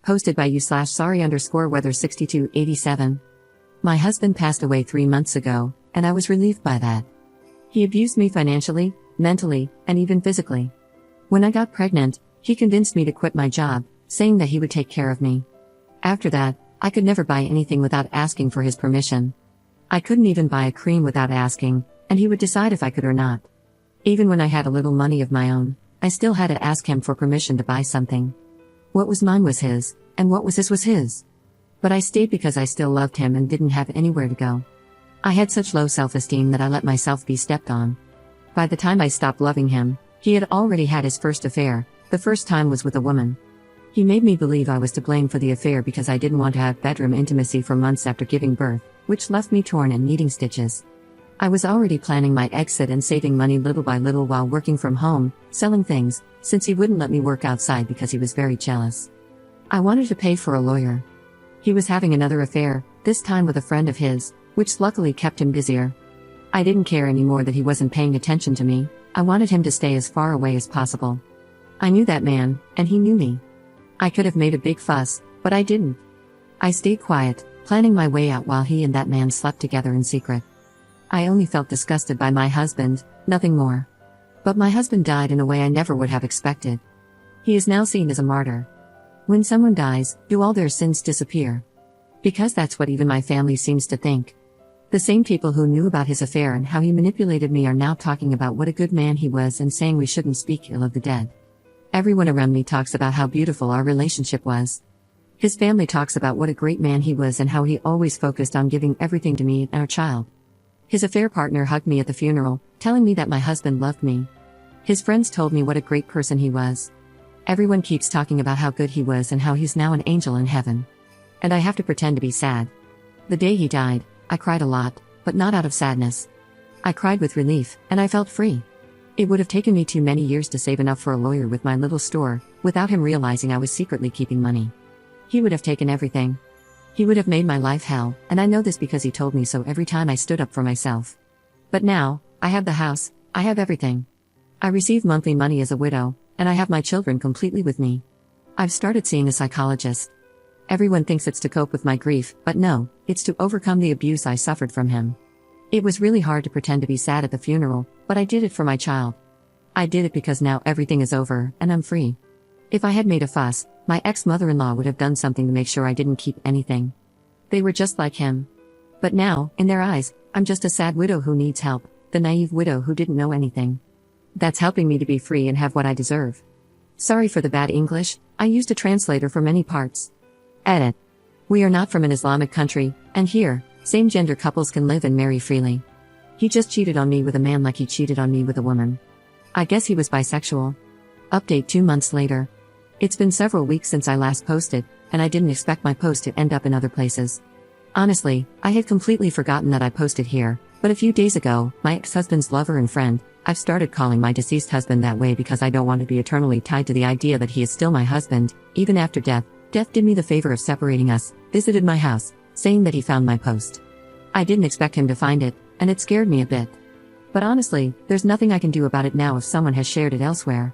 Posted by you/sorry_weather6287. My husband passed away 3 months ago, and I was relieved by that. He abused me financially, mentally, and even physically. When I got pregnant, he convinced me to quit my job, saying that he would take care of me. After that, I could never buy anything without asking for his permission. I couldn't even buy a cream without asking, and he would decide if I could or not. Even when I had a little money of my own, I still had to ask him for permission to buy something. What was mine was his, and what was his was his. But I stayed because I still loved him and didn't have anywhere to go. I had such low self-esteem that I let myself be stepped on. By the time I stopped loving him, he had already had his first affair. The first time was with a woman. He made me believe I was to blame for the affair because I didn't want to have bedroom intimacy for months after giving birth, which left me torn and needing stitches. I was already planning my exit and saving money little by little while working from home, selling things, since he wouldn't let me work outside because he was very jealous. I wanted to pay for a lawyer. He was having another affair, this time with a friend of his, which luckily kept him busier. I didn't care anymore that he wasn't paying attention to me. I wanted him to stay as far away as possible. I knew that man, and he knew me. I could have made a big fuss, but I didn't. I stayed quiet, planning my way out while he and that man slept together in secret. I only felt disgusted by my husband, nothing more. But my husband died in a way I never would have expected. He is now seen as a martyr. When someone dies, do all their sins disappear? Because that's what even my family seems to think. The same people who knew about his affair and how he manipulated me are now talking about what a good man he was and saying we shouldn't speak ill of the dead. Everyone around me talks about how beautiful our relationship was. His family talks about what a great man he was and how he always focused on giving everything to me and our child. His affair partner hugged me at the funeral, telling me that my husband loved me. His friends told me what a great person he was. Everyone keeps talking about how good he was and how he's now an angel in heaven. And I have to pretend to be sad. The day he died, I cried a lot, but not out of sadness. I cried with relief, and I felt free. It would have taken me too many years to save enough for a lawyer with my little store, without him realizing I was secretly keeping money. He would have taken everything. He would have made my life hell, and I know this because he told me so every time I stood up for myself. But now, I have the house, I have everything. I receive monthly money as a widow, and I have my children completely with me. I've started seeing a psychologist. Everyone thinks it's to cope with my grief, but no, it's to overcome the abuse I suffered from him. It was really hard to pretend to be sad at the funeral, but I did it for my child. I did it because now everything is over, and I'm free. If I had made a fuss, my ex-mother-in-law would have done something to make sure I didn't keep anything. They were just like him. But now, in their eyes, I'm just a sad widow who needs help, the naive widow who didn't know anything. That's helping me to be free and have what I deserve. Sorry for the bad English, I used a translator for many parts. Edit. We are not from an Islamic country, and here, same-gender couples can live and marry freely. He just cheated on me with a man like he cheated on me with a woman. I guess he was bisexual. Update 2 months later. It's been several weeks since I last posted, and I didn't expect my post to end up in other places. Honestly, I had completely forgotten that I posted here, but a few days ago, my ex-husband's lover and friend, I've started calling my deceased husband that way because I don't want to be eternally tied to the idea that he is still my husband, even after death. Death did me the favor of separating us, visited my house, saying that he found my post. I didn't expect him to find it, and it scared me a bit. But honestly, there's nothing I can do about it now if someone has shared it elsewhere.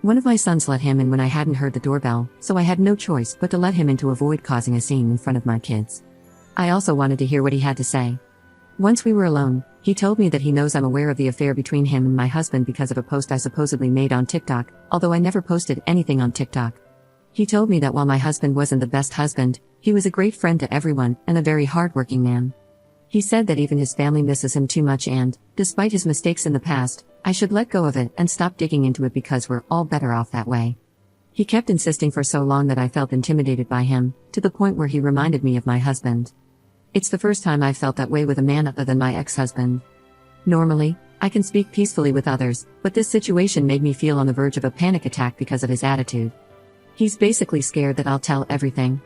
One of my sons let him in when I hadn't heard the doorbell, so I had no choice but to let him in to avoid causing a scene in front of my kids. I also wanted to hear what he had to say. Once we were alone, he told me that he knows I'm aware of the affair between him and my husband because of a post I supposedly made on TikTok, although I never posted anything on TikTok. He told me that while my husband wasn't the best husband, he was a great friend to everyone and a very hardworking man. He said that even his family misses him too much and, despite his mistakes in the past, I should let go of it and stop digging into it because we're all better off that way. He kept insisting for so long that I felt intimidated by him, to the point where he reminded me of my husband. It's the first time I've felt that way with a man other than my ex-husband. Normally, I can speak peacefully with others, but this situation made me feel on the verge of a panic attack because of his attitude. He's basically scared that I'll tell everything.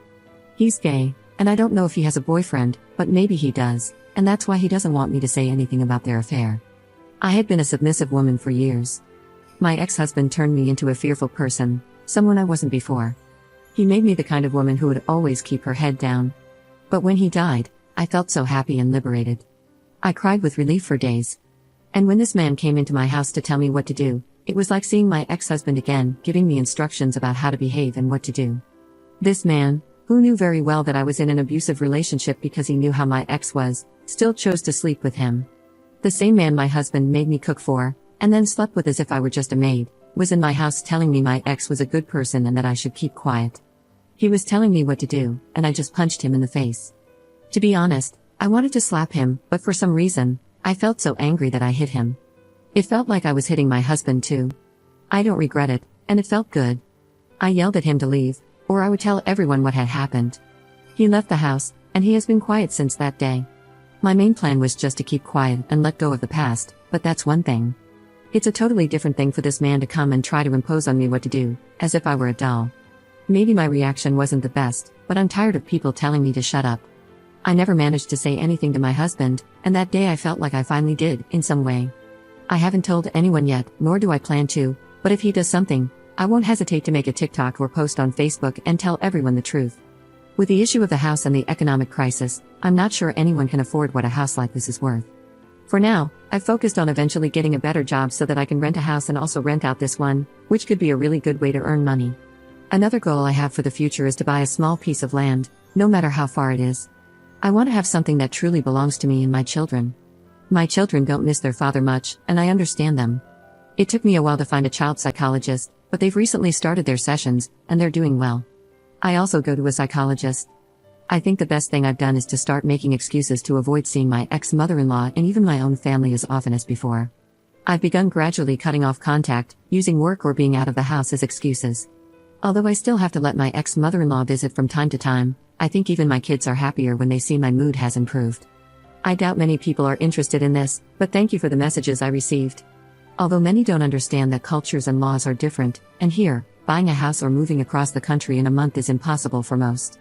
He's gay, and I don't know if he has a boyfriend, but maybe he does, and that's why he doesn't want me to say anything about their affair. I had been a submissive woman for years. My ex-husband turned me into a fearful person, someone I wasn't before. He made me the kind of woman who would always keep her head down. But when he died, I felt so happy and liberated. I cried with relief for days. And when this man came into my house to tell me what to do, it was like seeing my ex-husband again, giving me instructions about how to behave and what to do. This man, who knew very well that I was in an abusive relationship because he knew how my ex was, still chose to sleep with him. The same man my husband made me cook for, and then slept with as if I were just a maid, was in my house telling me my ex was a good person and that I should keep quiet. He was telling me what to do, and I just punched him in the face. To be honest, I wanted to slap him, but for some reason, I felt so angry that I hit him. It felt like I was hitting my husband too. I don't regret it, and it felt good. I yelled at him to leave, or I would tell everyone what had happened. He left the house, and he has been quiet since that day. My main plan was just to keep quiet and let go of the past, but that's one thing. It's a totally different thing for this man to come and try to impose on me what to do, as if I were a doll. Maybe my reaction wasn't the best, but I'm tired of people telling me to shut up. I never managed to say anything to my husband, and that day I felt like I finally did, in some way. I haven't told anyone yet, nor do I plan to, but if he does something, I won't hesitate to make a TikTok or post on Facebook and tell everyone the truth. With the issue of the house and the economic crisis, I'm not sure anyone can afford what a house like this is worth. For now, I've focused on eventually getting a better job so that I can rent a house and also rent out this one, which could be a really good way to earn money. Another goal I have for the future is to buy a small piece of land, no matter how far it is. I want to have something that truly belongs to me and my children. My children don't miss their father much, and I understand them. It took me a while to find a child psychologist, but they've recently started their sessions, and they're doing well. I also go to a psychologist. I think the best thing I've done is to start making excuses to avoid seeing my ex-mother-in-law and even my own family as often as before. I've begun gradually cutting off contact, using work or being out of the house as excuses. Although I still have to let my ex-mother-in-law visit from time to time, I think even my kids are happier when they see my mood has improved. I doubt many people are interested in this, but thank you for the messages I received. Although many don't understand that cultures and laws are different, and here, buying a house or moving across the country in a month is impossible for most.